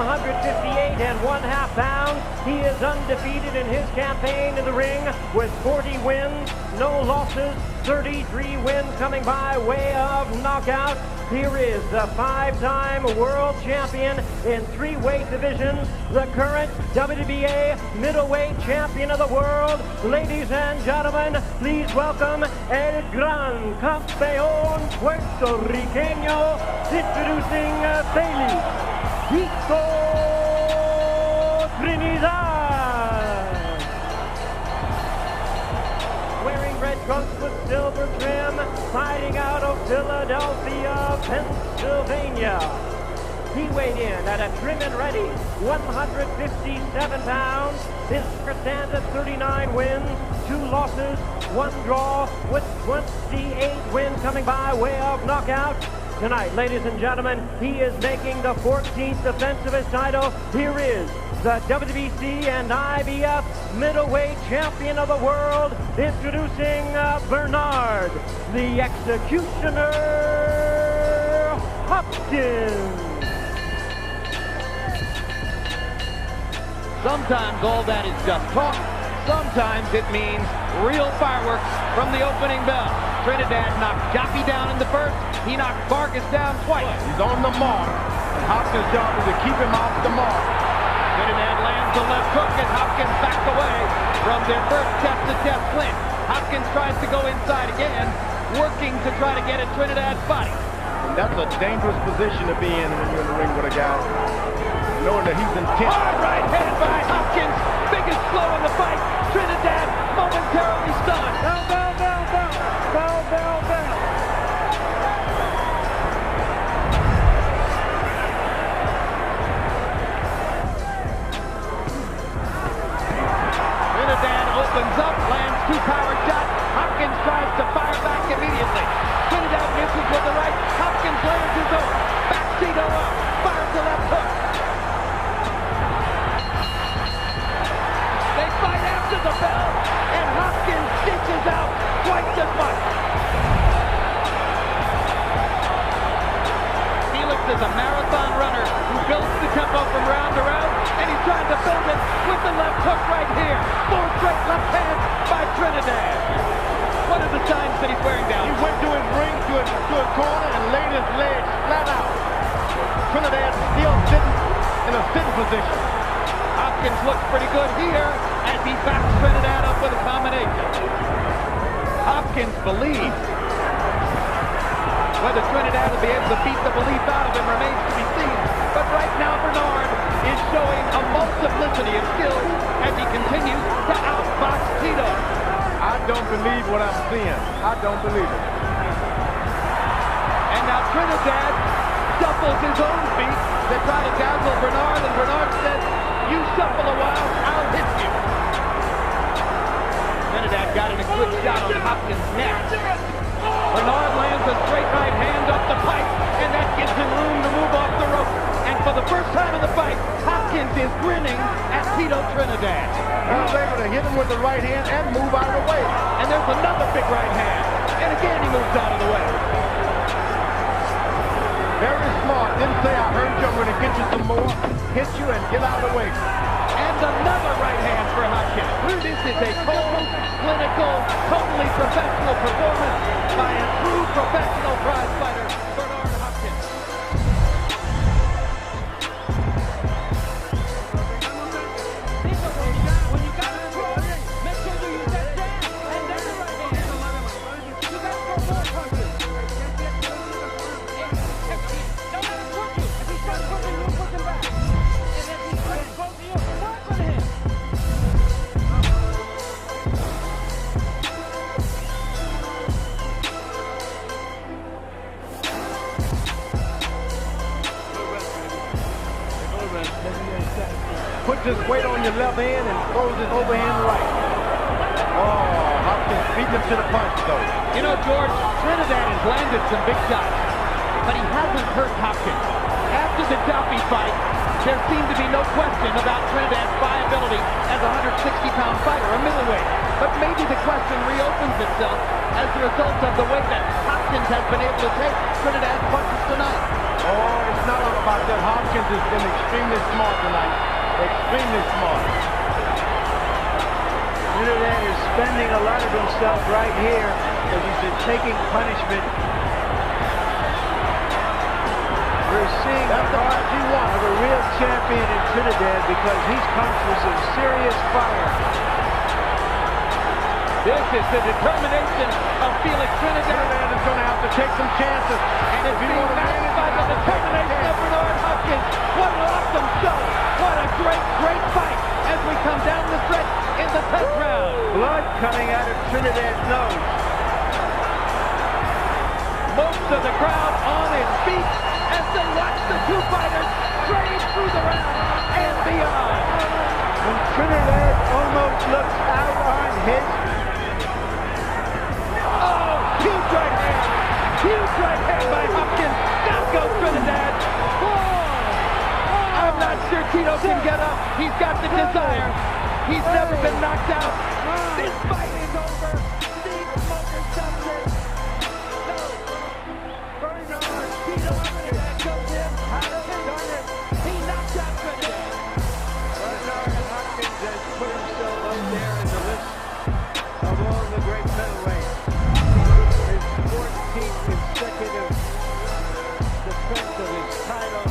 158.5 pounds. He is undefeated in his campaign in the ring with 40 wins, no losses, 33 wins coming by way of knockout. Here is the five-time world champion in three weight divisions, the current WBA middleweight champion of the world. Ladies and gentlemen, please welcome El Gran Campeón Puertorriqueño, introducing Bailey Pico Trinidad. Wearing red trunks with silver trim, fighting out of Philadelphia, Pennsylvania. He weighed in at a trim and ready 157 pounds. His record stands at 39 wins, 2 losses, 1 draw, with 28 wins coming by way of knockout. Tonight, ladies and gentlemen, he is making the 14th defense of his title. Here is the WBC and IBF middleweight champion of the world, introducing Bernard, the Executioner Hopkins. Sometimes all that is just talk. Sometimes it means real fireworks from the opening bell. Trinidad knocked Jockey down in the first. He knocked Vargas down twice. He's on the mark, and Hopkins' job is to keep him off the mark. Trinidad lands the left hook, and Hopkins backs away from their first chest-to-chest clinch. Hopkins tries to go inside again, working to try to get at Trinidad's body. And that's a dangerous position to be in when you're in the ring with a guy, knowing that he's intent. Hard right hand by Hopkins. Biggest blow in the fight. Trinidad momentarily stunned. Bell, bell, bell, bell. Bell, bell, bell. Trinidad opens up, lands 2 power shots. Hopkins tries to fire back immediately. Trinidad misses with the right. Hopkins lands his own. Back Tito up. Fires the left hook. They fight after the bell, and Hopkins dishes out twice as much. Felix is a marathon runner who builds the tempo from round to round, and he's trying to build it with the left hook right here. 4 straight left hands by Trinidad. What are the signs that he's wearing down? He went to his ring, to a corner, and laid his legs flat out. Trinidad still sitting in a sitting position. Hopkins looks pretty good here as he backs Trinidad up with a combination. Hopkins believes. Whether Trinidad will be able to beat the belief out of him remains to be seen. But right now Bernard is showing a multiplicity of skills as he continues to outbox Tito. I don't believe what I'm seeing. I don't believe it. And now Trinidad shuffles his own feet to try to dazzle Bernard, and Bernard says, "You shuffle a while, I'll hit you." Trinidad got in a good shot on Hopkins' neck. Bernard lands a straight right hand up the pipe, and that gives him room to move off the rope. And for the first time in the fight, Hopkins is grinning at Tito Trinidad. He was able to hit him with the right hand and move out of the way. And there's another big right hand. And again he moves out of the way. Very smart. Didn't say I heard you, I'm going to get you some more. Hit you and get out of the way. And another right hand for Hopkins. This is a cold, clinical, totally professional performance by a true professional prize fighter, Bernard Hopkins. When you got it, make sure you use that jab and then the right hand. You got to go more punches. Don't let him push you. If he starts pushing, you push him back. And if he tries to close you, work with him. Puts his weight on your left hand and throws his overhand right. Oh, Hopkins beat him to the punch, though. You know, George, Trinidad has landed some big shots, but he hasn't hurt Hopkins. After the Duffy fight, there seemed to be no question about Trinidad's viability as a 160-pound fighter, a middleweight. But maybe the question reopens itself as a result of the way that Hopkins has been able to take Trinidad's punches tonight. Oh, it's not all about that. Hopkins has been extremely smart tonight. Extremely smart. Trinidad is spending a lot of himself right here as he's been taking punishment. We're seeing the heart of a real champion in Trinidad because he's come through some serious fire. This is the determination of Felix Trinidad. Trinidad is going to have to take some chances. And it's being matched by the determination of Bernard Hopkins. What an awesome show. What a great, great fight as we come down the stretch in the 10th round. Blood coming out of Trinidad's nose. Most of the crowd on its feet as they watch the two fighters trade through the round and beyond. And Trinidad almost looks out on his... Oh, huge right hand. Huge right hand by Hopkins. Down goes Trinidad. I'm not sure Tito can get up. He's got the desire. He's never been knocked out. This fight is over. Steve Smoker stops it. No. Bernard Tito Trinidad goes in. He knocked out Trinidad. Bernard Hopkins has put himself up there in the list of all the great middleweights. His 14th consecutive defense of his title.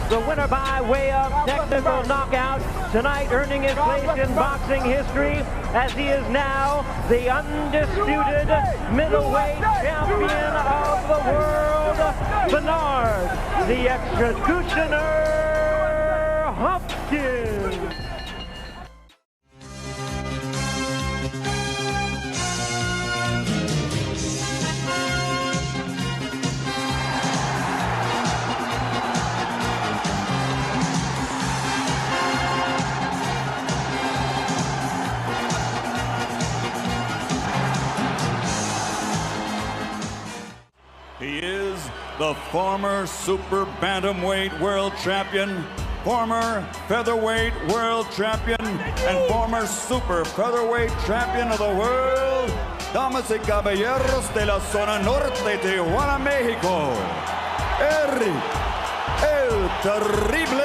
The winner by way of technical knockout tonight, earning his place in boxing history as he is now the undisputed middleweight champion of the world, Bernard, the Executioner Hopkins. He is the former super bantamweight world champion, former featherweight world champion, and former super featherweight champion of the world, damas y caballeros de la zona norte, Tijuana, Mexico, el terrible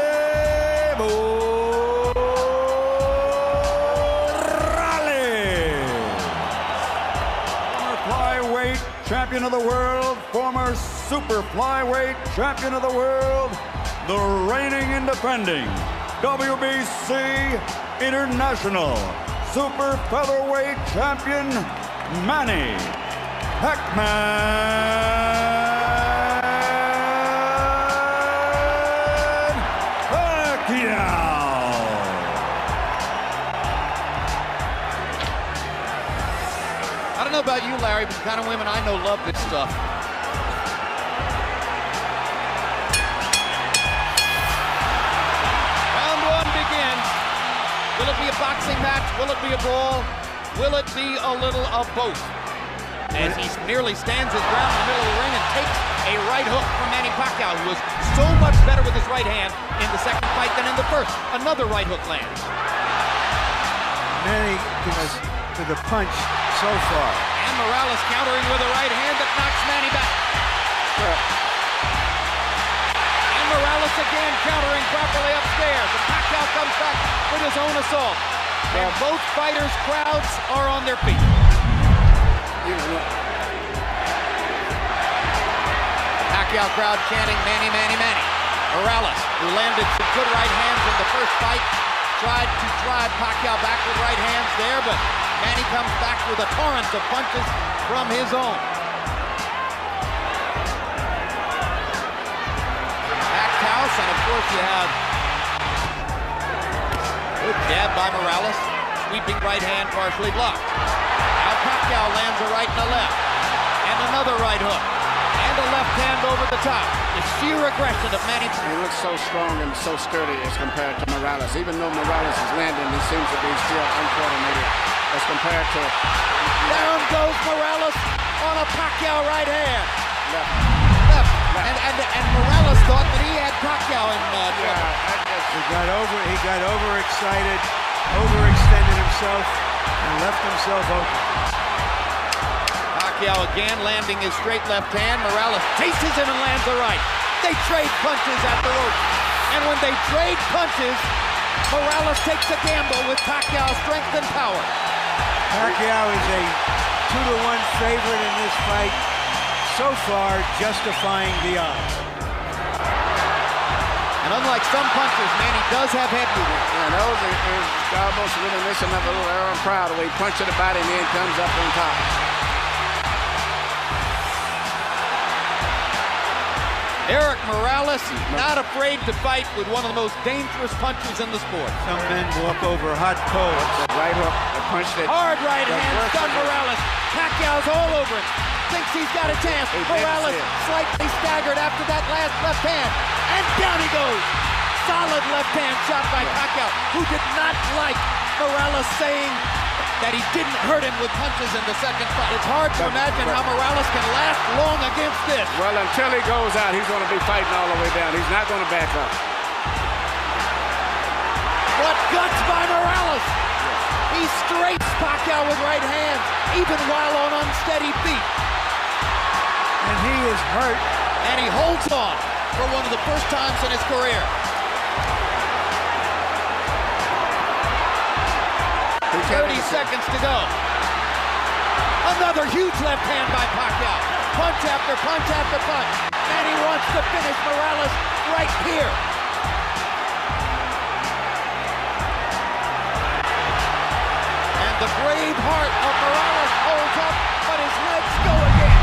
champion of the world, former super flyweight champion of the world, the reigning and defending WBC International super featherweight champion, Manny Pacquiao. I don't know about you, Larry, but the kind of women I know love this stuff. Round one begins. Will it be a boxing match? Will it be a brawl? Will it be a little of both? As he nearly stands his ground in the middle of the ring and takes a right hook from Manny Pacquiao, who was so much better with his right hand in the second fight than in the first. Another right hook lands. Manny goes to the punch so far. And Morales countering with a right hand that knocks Manny back. And Morales again countering properly upstairs. And Pacquiao comes back with his own assault. And both fighters' crowds are on their feet. Pacquiao crowd chanting Manny, Manny, Manny. Morales, who landed some good right hands in the first fight, tried to drive Pacquiao back with right hands there, but Manny comes back with a torrent of punches from his own. Packed house, and of course you have good jab by Morales, sweeping right hand partially blocked. Now Pacquiao lands a right and a left, and another right hook, and a left hand over the top. The sheer aggression of Manny. He looks so strong and so sturdy as compared to Morales. Even though Morales is landing, he seems to be still uncoordinated as compared to... Down goes Morales on a Pacquiao right hand. Left. Left. And Morales thought that he had Pacquiao in trouble. He got overexcited, overextended himself, and left himself open. Pacquiao again landing his straight left hand. Morales chases him and lands the right. They trade punches at the rope. And when they trade punches, Morales takes a gamble with Pacquiao's strength and power. Pacquiao is a 2-to-1 favorite in this fight. So far, justifying the odds. And unlike some punchers, Manny does have head movement. Yeah, those are almost reminiscent of a little Aaron Pryor, where he punches the body and then comes up on top. Eric Morales, not afraid to fight with one of the most dangerous punchers in the sport. Some men walk over hot coals. That right hook, the punch that... Hard right hand, stunned Morales. Pacquiao's all over him. Thinks he's got a chance. Morales slightly staggered after that last left hand. And down he goes. Solid left hand shot by Pacquiao, who did not like Morales saying that he didn't hurt him with punches in the second fight. It's hard to imagine how Morales can last long against this. Well, until he goes out, he's going to be fighting all the way down. He's not going to back up. What guts by Morales! He straights Pacquiao with right hands, even while on unsteady feet. And he is hurt. And he holds on for one of the first times in his career. 30 seconds to go. Another huge left hand by Pacquiao. Punch after punch after punch. And he wants to finish Morales right here. And the brave heart of Morales holds up, but his legs go again.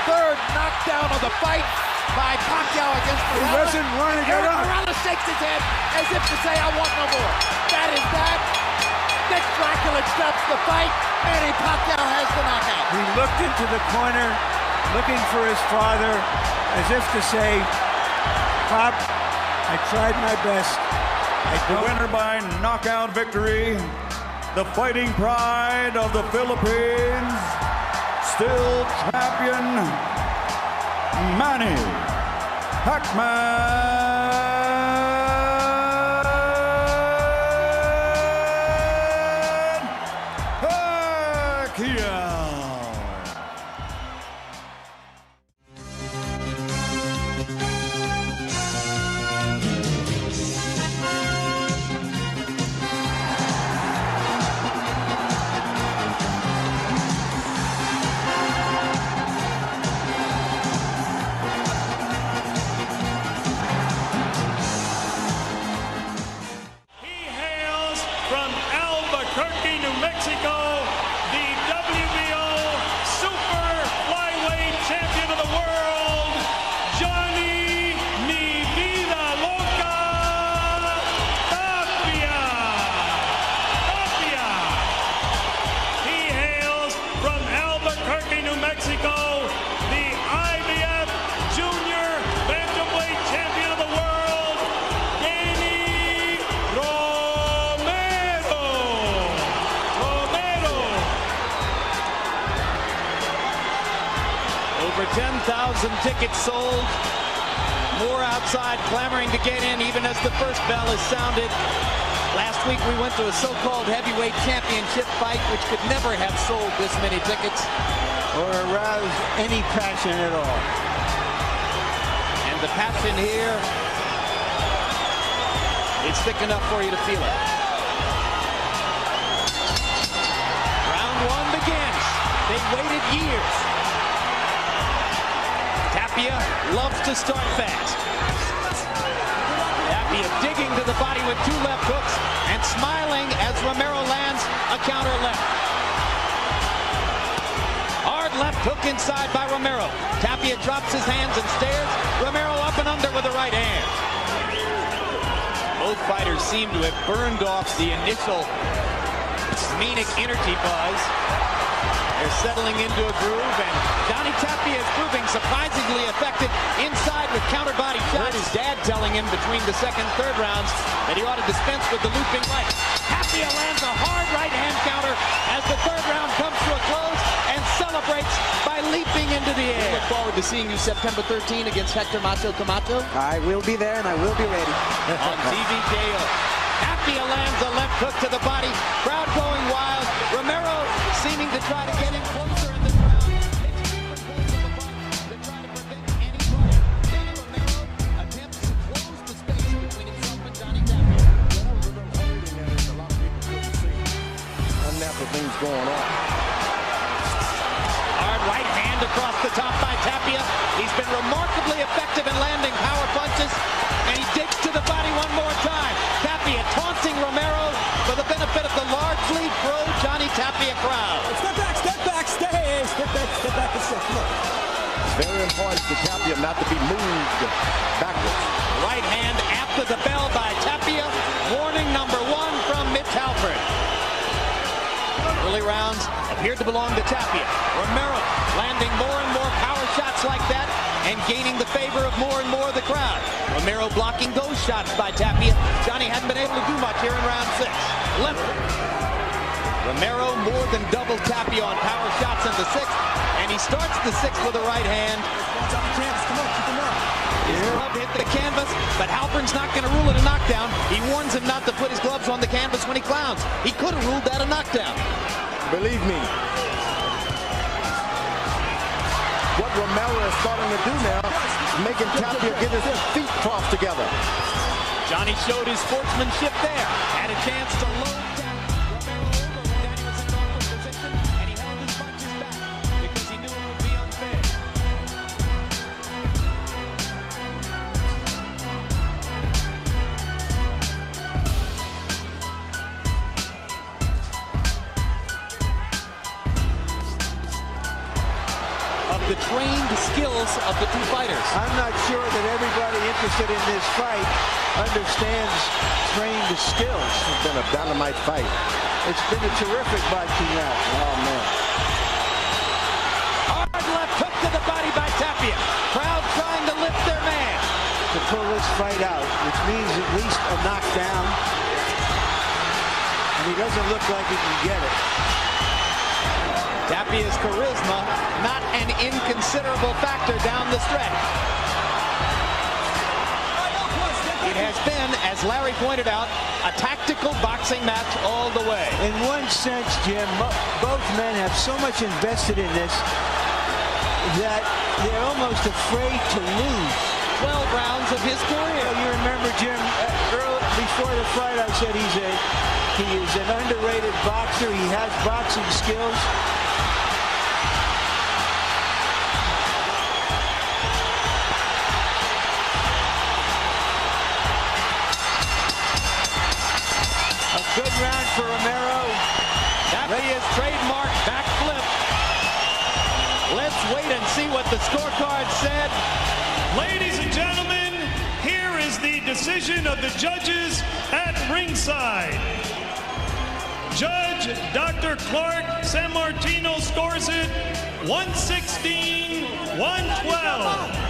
Third knockdown of the fight by Pacquiao against Morales. He doesn't want to get up. Morales shakes his head as if to say, I want no more. That is that. Nick Dracula stops the fight. Manny Pacquiao has the knockout. He looked into the corner, looking for his father, as if to say, Pop, I tried my best. The winner by knockout victory, the fighting pride of the Philippines, still champion, Manny Pacquiao. From Albuquerque, New Mexico, the WBO Super Flyweight Champion of the World, Johnny Mi Vida Loca Tapia. He hails from Albuquerque, New Mexico, the IBF Junior Bantamweight Champion of the World, Danny Over 10,000 tickets sold. More outside clamoring to get in even as the first bell is sounded. Last week we went to a so-called heavyweight championship fight which could never have sold this many tickets. Or arouse any passion at all. And the passion here, it's thick enough for you to feel it. Round one begins. They waited years. Tapia loves to start fast. Tapia digging to the body with two left hooks and smiling as Romero lands a counter left. Hard left hook inside by Romero. Tapia drops his hands and stares. Romero up and under with the right hand. Both fighters seem to have burned off the initial scenic energy buzz. They're settling into a groove, and Johnny Tapia is proving surprisingly effective inside with counter body shots. His dad telling him between the second and third rounds that he ought to dispense with the looping right. Tapia lands a hard right hand counter as the third round comes to a close, and so celebrates by leaping into the air. We look forward to seeing you September 13 against Hector Macho Camacho. I will be there and I will be ready. On TVKO. Tapia lands a left hook to the body. Crowd going wild. Romero seeming to try to get in closer in the crowd. Things going on. Hard right hand across the top by Tapia. He's been remarkably effective in landing power punches, and he digs to the body one more time. Tapia taunting Romero for the benefit of the largely pro Johnny Tapia crowd. Step back, step back, stay. Step back and sit. Look. It's very important for Tapia not to be moved backwards. Right hand after the bell by Tapia. Warning number 1 from Mitch Halford. Early rounds appeared to belong to Tapia. Romero landing more and more power shots like that and gaining the favor of more and more of the crowd. Romero blocking those shots by Tapia. Johnny hadn't been able to do much here in round 6. Left. Romero more than doubled Tapia on power shots in the 6th, and he starts the 6th with a right hand. His glove hit the canvas, but Halpern's not going to rule it a knockdown. He warns him not to put his gloves on the canvas when he clowns. He could have ruled that a knockdown. Believe me, what Romero is starting to do now is making Tapia get his feet crossed together. Johnny showed his sportsmanship there. Had a chance to load down. Romero was in awkward position, and he held his punches back because he knew it would be unfair. The trained skills of the two fighters. I'm not sure that everybody interested in this fight understands trained skills. It's been a dynamite fight. It's been a terrific boxing match. Oh, man. Hard left hook to the body by Tapia. Crowd trying to lift their man. To pull this fight out, which means at least a knockdown. And he doesn't look like he can get it. Tapia's charisma, not an inconsiderable factor down the stretch. It has been, as Larry pointed out, a tactical boxing match all the way. In one sense, Jim, both men have so much invested in this that they're almost afraid to lose. 12 rounds of his career. Well, you remember, Jim, before the fight I said he is an underrated boxer. He has boxing skills. Good round for Romero. Tapia's trademark back flip. Let's wait and see what the scorecard said. Ladies and gentlemen, here is the decision of the judges at ringside. Judge Dr. Clark San Martino scores it 116-112.